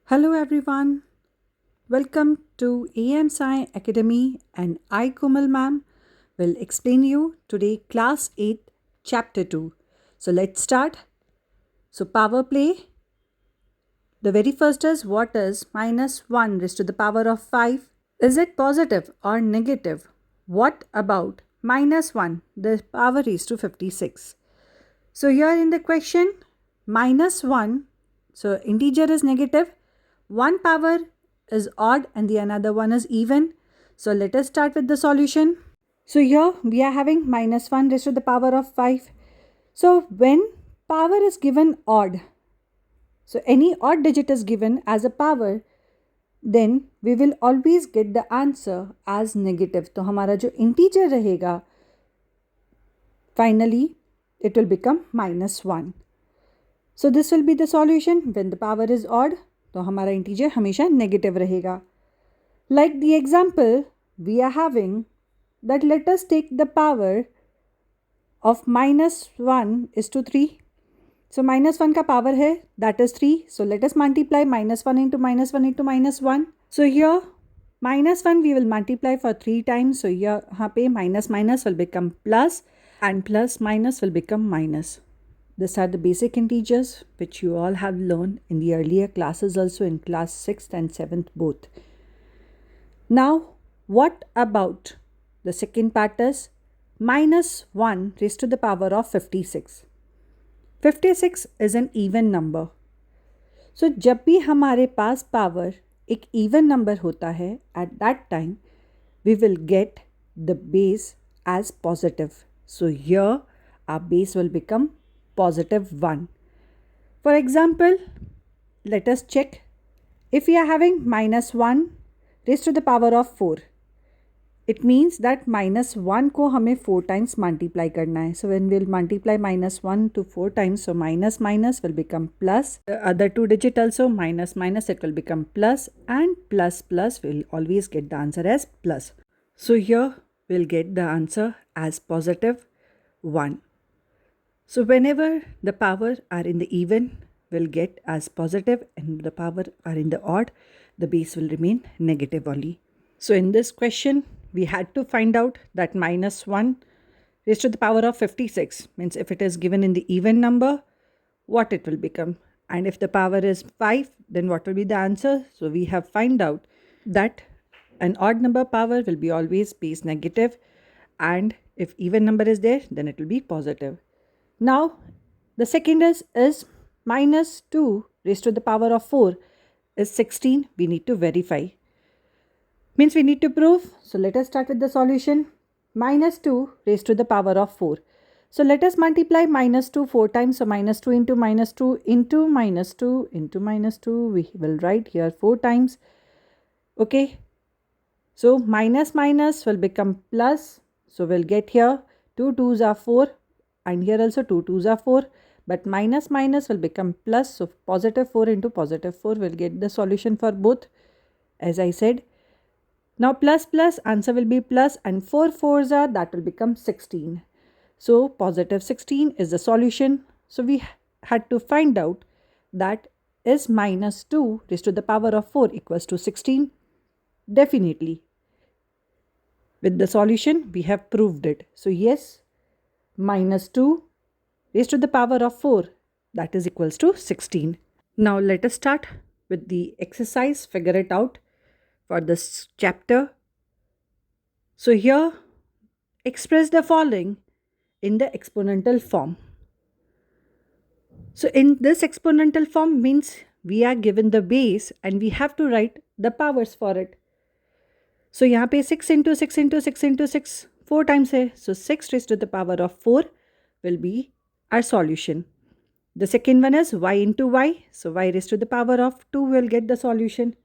Hello everyone. Welcome to AM Sci Academy and I Komal ma'am will explain you today class 8 chapter 2. So let's start. So power play. The very first is what is minus 1 raised to the power of 5? Is it positive or negative? What about minus 1 the power raised to 56? So here in the question minus 1, so integer is negative, one power is odd and the another one is even. So let us start with the solution. So here we are having minus 1 raised to the power of 5. So when power is given odd, so any odd digit is given as a power, then we will always get the answer as negative. तो हमारा जो integer रहेगा finally it will become minus 1. So this will be the solution when the power is odd. तो हमारा integer हमेशा negative रहेगा. Like the example we are having that let us take the power of minus 1 is to 3. So minus 1 का power है that is 3. So let us multiply minus 1 into minus 1 into minus 1. So here minus 1 we will multiply for 3 times. So यहाँ पे minus minus will become plus and plus minus will become minus. These are the basic integers which you all have learned in the earlier classes also in class 6th and 7th both. Now what about the second part is minus 1 raised to the power of 56. 56 is an even number. So जब भी हमारे पास power एक even number होता है at that time we will get the base as positive. So here our base will become positive 1. For example, let us check if we are having minus 1 raised to the power of 4. It means that minus 1 को हमें 4 times multiply करना है. So when we'll multiply minus 1 to 4 times, so minus minus will become plus. The other two digit also minus minus it will become plus and plus plus will always get the answer as plus. So here we'll get the answer as positive 1. So whenever the power are in the even, we'll get as positive and the power are in the odd, the base will remain negative only. So in this question, we had to find out that minus 1 raised to the power of 56 means if it is given in the even number, what it will become. And if the power is 5, then what will be the answer? So we have find out that an odd number power will be always base negative and if even number is there, then it will be positive. Now, the second is minus 2 raised to the power of 4 is 16. We need to verify. Means we need to prove. So let us start with the solution. Minus 2 raised to the power of 4. So let us multiply minus 2 4 times. So minus 2 into minus 2 into minus 2 into minus 2. We will write here 4 times. Okay. So minus minus will become plus. So we'll get here 2 2s are 4 and here also 2 2s are 4. But minus minus will become plus. So positive 4 into positive 4 will get the solution for both as I said. Now plus plus answer will be plus and 4 4s are that will become 16. So positive 16 is the solution. So we had to find out that is minus 2 raised to the power of 4 equals to 16. Definitely. With the solution we have proved it. So yes, minus 2 raised to the power of 4 that is equals to 16. Now let us start with the exercise, figure it out for this chapter. So here express the following in the exponential form. So in this exponential form means we are given the base and we have to write the powers for it. So यहाँ पे 6 into 6 into 6 into 6 4 times है. So 6 raised to the power of 4 will be our solution. The second one is y into y. So y raised to the power of 2 will get the solution.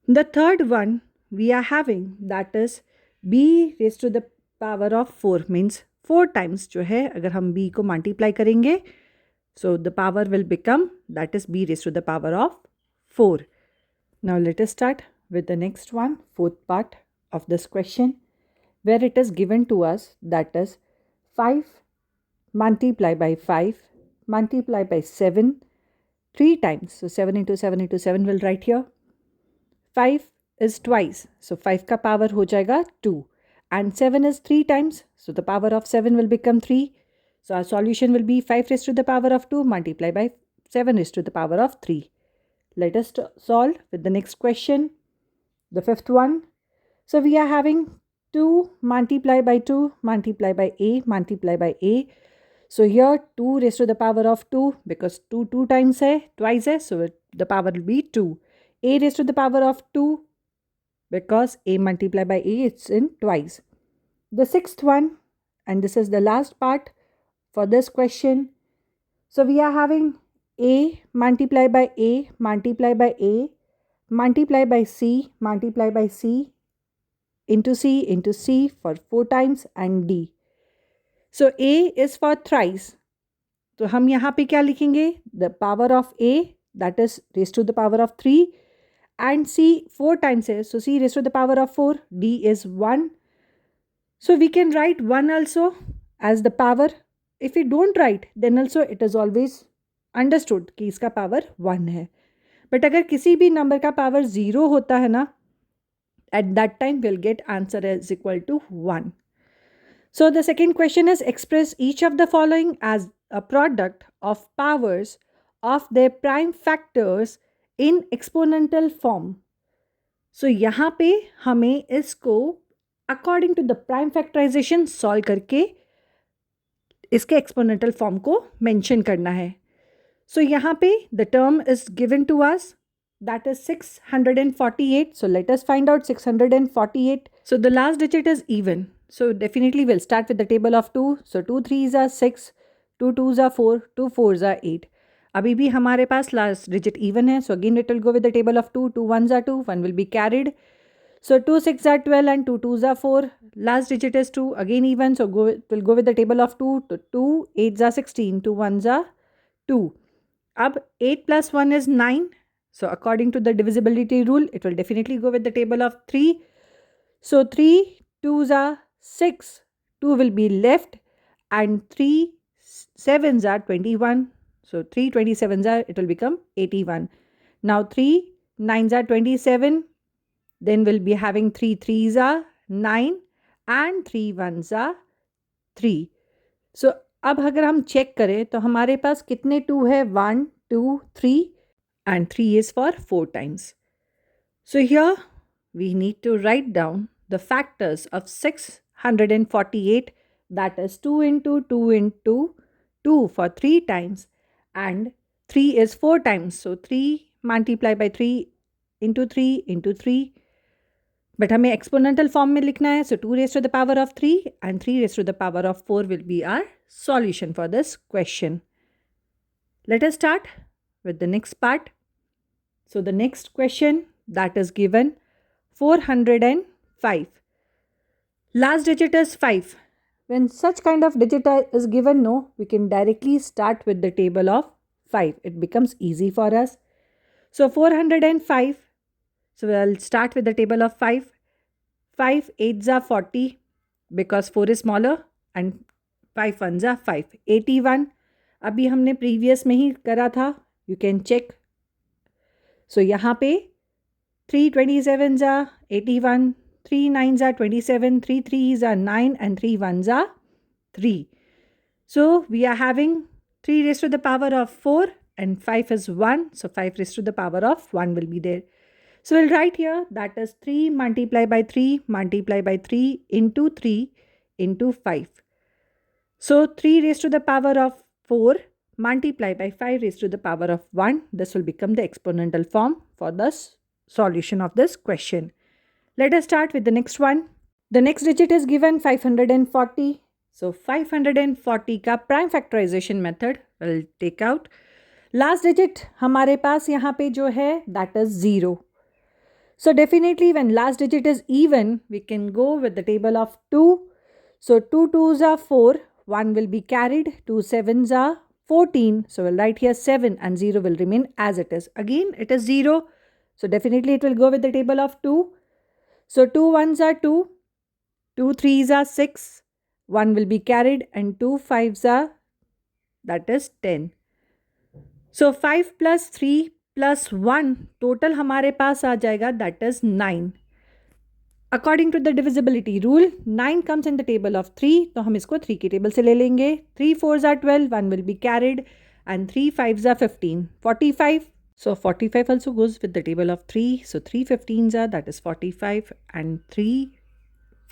The third one we are having that is b raised to the power of 4 means 4 times जो है अगर हम b को multiply करेंगे so the power will become that is b raised to the power of 4. Now let us start with the next one, fourth part of this question where it is given to us that is 5 multiply by 5 multiply by 7 3 times. So 7 into 7 into 7 will write here. 5 is twice. So 5 ka power ho jayega 2. And 7 is 3 times. So the power of 7 will become 3. So our solution will be 5 raised to the power of 2 multiplied by 7 raised to the power of 3. Let us solve with the next question, the fifth one. So we are having 2 multiplied by 2 multiplied by a multiplied by a. So here 2 raised to the power of 2 because 2 times hai, twice hai, so the power will be 2. A raised to the power of 2 because a multiplied by a it's in twice. The sixth one, and this is the last part for this question. So we are having a multiplied by a multiplied by a multiplied by c multiplied by c into c for 4 times and d. So a is for thrice. तो हम यहाँ पे क्या लिखेंगे? The power of a, that is raised to the power of 3, and c 4 times है, so c raised to the power of 4, d is 1. So we can write 1 also as the power. If we don't write, then also it is always understood कि इसका power 1 है. But अगर किसी भी number का power 0 होता है ना, at that time we'll get answer is equal to 1. So the second question is express each of the following as a product of powers of their prime factors in exponential form. So यहाँ पे हमें इसको according to the prime factorization solve करके इसके exponential form को mention करना है. So यहाँ पे the term is given to us, that is 648. So let us find out 648. So the last digit is even. So definitely we'll start with the table of 2. So 2 3s are 6, 2 2s are 4, 2 4s are 8. अभी भी हमारे पास last digit even है. So again it will go with the table of 2. 2 1s are 2, 1 will be carried. So 2 6 are 12 and 2 2s are 4. Last digit is 2, again even. So it will go with the table of 2. 2 8s are 16, 2 1s are 2. Ab 8 plus 1 is 9. So according to the divisibility rule, it will definitely go with the table of 3. So 3 2s are 6. 2 will be left and 3 7s are 21. So 3 27s are, it will become 81. Now 3 9s are 27. Then we'll be having 3 3s are 9 and 3 1s are 3. So अब अगर हम check करें तो हमारे पास कितने 2 है? 1 2 3 and 3 is for 4 times. So here we need to write down the factors of 648, that is 2 into 2 into 2 for 3 times and 3 is 4 times. So 3 multiplied by 3 into 3 into 3. But हमें exponential form में लिखना है. So 2 raised to the power of 3 and 3 raised to the power of 4 will be our solution for this question. Let us start with the next part. So the next question that is given 405. Last digit is 5. When such kind of digit is given, no, we can directly start with the table of 5. It becomes easy for us. So 405. So I'll start with the table of 5. 5 8s are 40 because 4 is smaller and 5 1s are 5. 81. अभी हमने previous में ही करा था. You can check. So यहाँ पे 3 27s are 81, 3 9s are 27, 3 3s are 9 and 3 1s are 3. So we are having 3 raised to the power of 4 and 5 is 1. So 5 raised to the power of 1 will be there. So we'll write here that is 3 multiplied by 3 multiplied by 3 into 3 into 5. So 3 raised to the power of 4 multiplied by 5 raised to the power of 1. This will become the exponential form for the solution of this question. Let us start with the next one. The next digit is given 540. So 540 का prime factorization method will take out. Last digit हमारे पास यहाँ पे जो है that is 0. So definitely when last digit is even, we can go with the table of 2. So 2 2s are 4, 1 will be carried, 2 7s are 14. So we'll write here 7 and 0 will remain as it is. Again it is 0. So definitely it will go with the table of 2. So 2 1s are 2, 2 3s are 6, 1 will be carried and 2 5s are, that is 10. So 5 plus 3 plus 1 total हमारे पास आ जाएगा, that is 9. According to the divisibility rule, 9 comes in the table of 3, तो हम इसको 3 की table से ले लेंगे. 3 4s are 12, 1 will be carried, and 3 5s are 15. 45. So 45 also goes with the table of 3. So 3 15s are, that is 45, and 3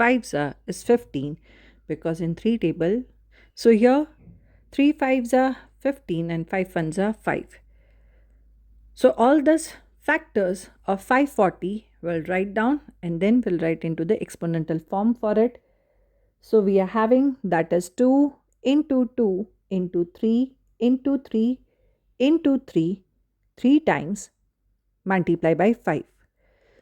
5s are is 15, because in 3 table. So here 3 5s are 15 and 5 1s are 5. So all these factors of 540 we'll write down, and then we'll write into the exponential form for it. So we are having, that is 2 into 2 into 3 into 3 into 3, 3 times multiply by 5.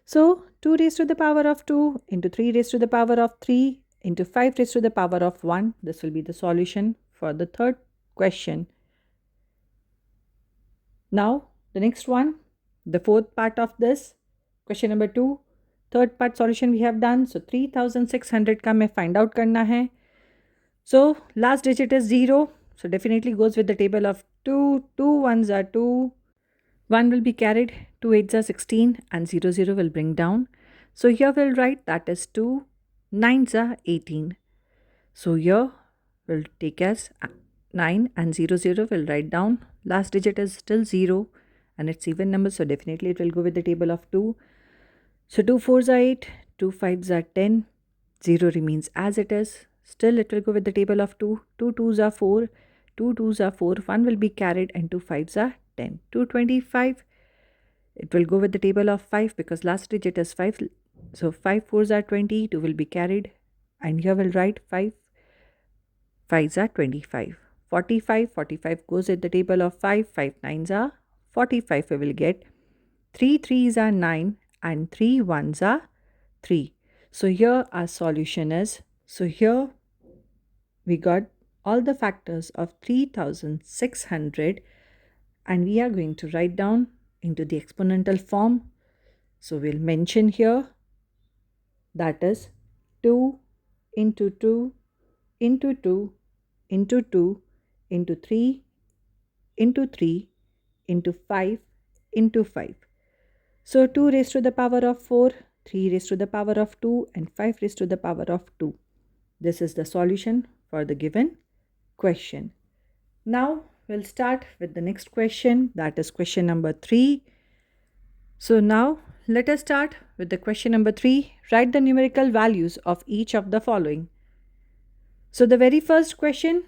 So 2 raised to the power of 2 into 3 raised to the power of 3 into 5 raised to the power of 1. This will be the solution for the third question. Now the next one, the fourth part of this question number 2, third part solution we have done. So 3600 का मैं find out करना है. So last digit is 0, so definitely goes with the table of 2. 2 1s are 2, 1 will be carried, 2 8s are 16, and 0 0 will bring down. So here we'll write, that is 2 9s are 18. So here we'll take as 9, and 0 0 will write down. Last digit is still 0, and it's even number, so definitely it will go with the table of 2. So 2 4s are 8, 2 5s are 10, 0 remains as it is. Still it will go with the table of 2. 2 2s are 4, 2 2s are 4, 1 will be carried, and 2 5s are 10. 225, it will go with the table of 5, because last digit is 5. So 5 4s are 20, 2 will be carried, and here we'll write 5 5s are 25. 45 goes at the table of 5, 5 9s are 45. We will get 3 3s are 9, and 3 1s are 3. So here our solution is, so here we got all the factors of 3600, and we are going to write down into the exponential form. So we'll mention here, that is 2 into 2 into 2 into 2 into 3 into 3 into 5 into 5. So 2 raised to the power of 4, 3 raised to the power of 2, and 5 raised to the power of 2. This is the solution for the given question. Now we'll start with the next question, that is question number 3. So now let us start with the question number 3. Write the numerical values of each of the following. So the very first question,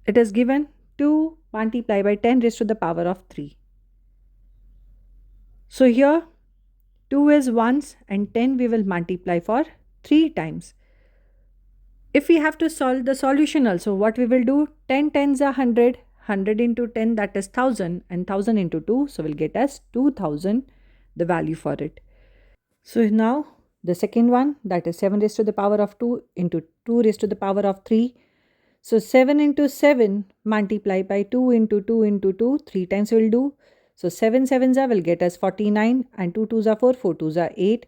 it is given 2 multiplied by 10 raised to the power of 3. So here 2 is once, and 10 we will multiply for 3 times. If we have to solve the solution also, what we will do, 10 tens are 100, 100 into 10, that is 1000, and 1000 into 2, so we'll get as 2000 the value for it. So now the second one, that is 7 raised to the power of 2 into 2 raised to the power of 3. So 7 into 7 multiply by 2 into 2 into 2, 3 times we'll do. So 7 sevens are will get us 49, and 2 2s are 4, 4 2s are 8.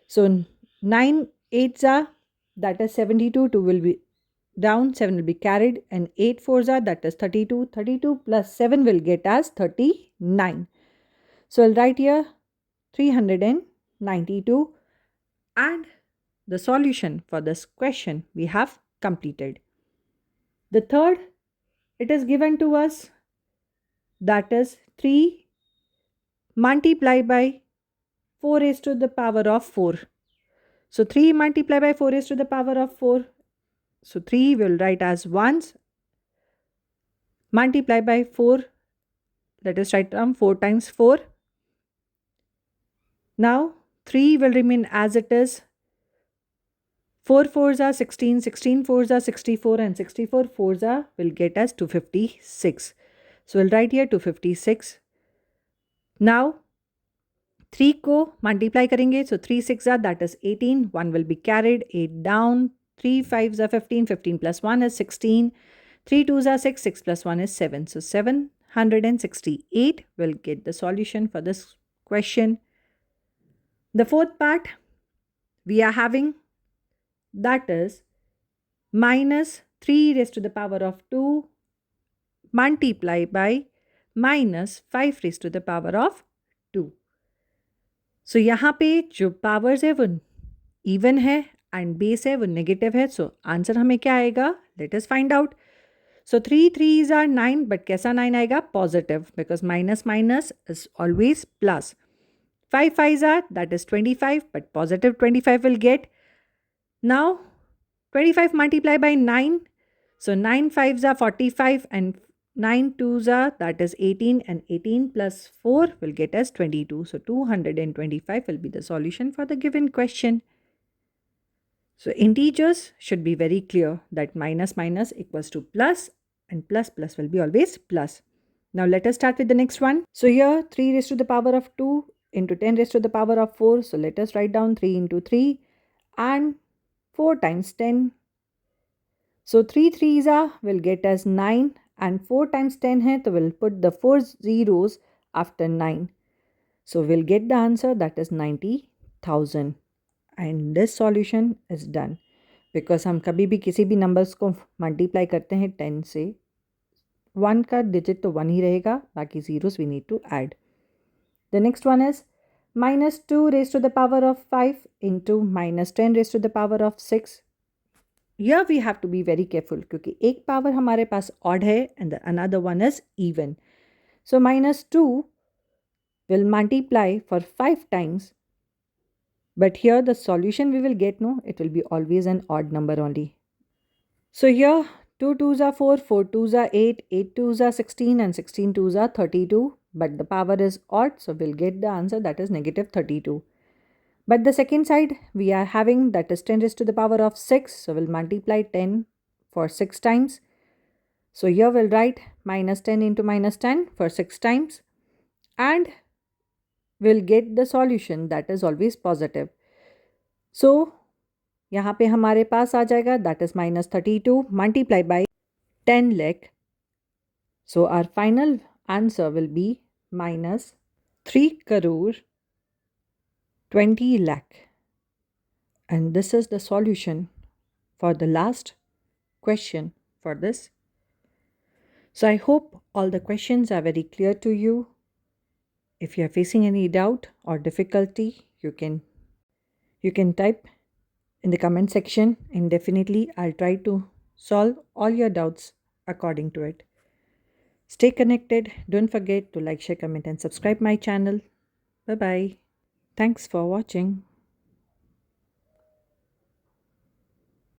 So 9 8s are, that is 72, 2 will be down, 7 will be carried, and 8 4s are, that is 32. 32 plus 7 will get us 39. So I'll write here 392, and the solution for this question we have completed. The third, it is given to us, that is 3 multiplied by 4 raised to the power of 4. So 3 multiplied by 4 raised to the power of 4. So 3 will write as once, multiplied by 4. Let us write down 4 times 4. Now 3 will remain as it is. 4 4s are 16, 16 4s are 64, and 64 4s are will get us 256. So we'll write here 256. Now 3 को multiply करेंगे, so 3 6 are, that is 18, 1 will be carried, 8 down, 3 5s are 15, 15 plus 1 is 16, 3 2s are 6, 6 plus 1 is 7. So 768 will get the solution for this question. The fourth part we are having, that is minus 3 raised to the power of 2 multiply by minus 5 raised to the power of 2. सो यहाँ पे जो powers है वो even है and base है वो negative है. So answer हमें क्या आएगा? Let us find out. So 3 3s are 9, but कैसा 9 आएगा? Positive, because minus minus is always plus. 5 5s are, that is 25, but positive 25 will get. Now 25 multiplied by 9. So 9 5s are 45 and 9 2s are, that is 18, and 18 plus 4 will get us 22. So 225 will be the solution for the given question. So integers should be very clear that minus minus equals to plus, and plus plus will be always plus. Now let us start with the next one. So here 3 raised to the power of 2 into 10 raised to the power of 4. So let us write down 3 into 3 and 4 times 10. So 3 3s will get us 9, and 4 times 10 hai, so we'll put the 4 zeros after 9. So we'll get the answer, that is 90,000. And this solution is done. Because हम कभी भी किसी भी numbers को multiply करते हैं 10 से, 1 का digit तो 1 ही रहेगा, बाकी zeros we need to add. The next one is minus 2 raised to the power of 5 into minus 10 raised to the power of 6. Here we have to be very careful क्योंकि एक power हमारे पास odd है and the another one is even. So minus 2 will multiply for 5 times, but here the solution we will get, no, it will be always an odd number only. So here 2 2s are 4, 4 2s are 8, 8 2s are 16, and 16 2s are 32, but the power is odd, so we'll get the answer, that is negative 32. But the second side we are having, that is 10 raised to the power of 6. So we'll multiply 10 for 6 times. So here we'll write minus 10 into minus 10 for 6 times. And we'll get the solution, that is always positive. So यहाँ पे हमारे पास आ जाएगा, that is minus 32 multiplied by 10 lakh. So our final answer will be minus 3 crore 20 lakh. And this is the solution for the last question for this. So I hope all the questions are very clear to you. If you are facing any doubt or difficulty, you can type in the comment section, and definitely I'll try to solve all your doubts according to it. Stay connected. Don't forget to like, share, comment, and subscribe my channel. Bye bye. Thanks for watching.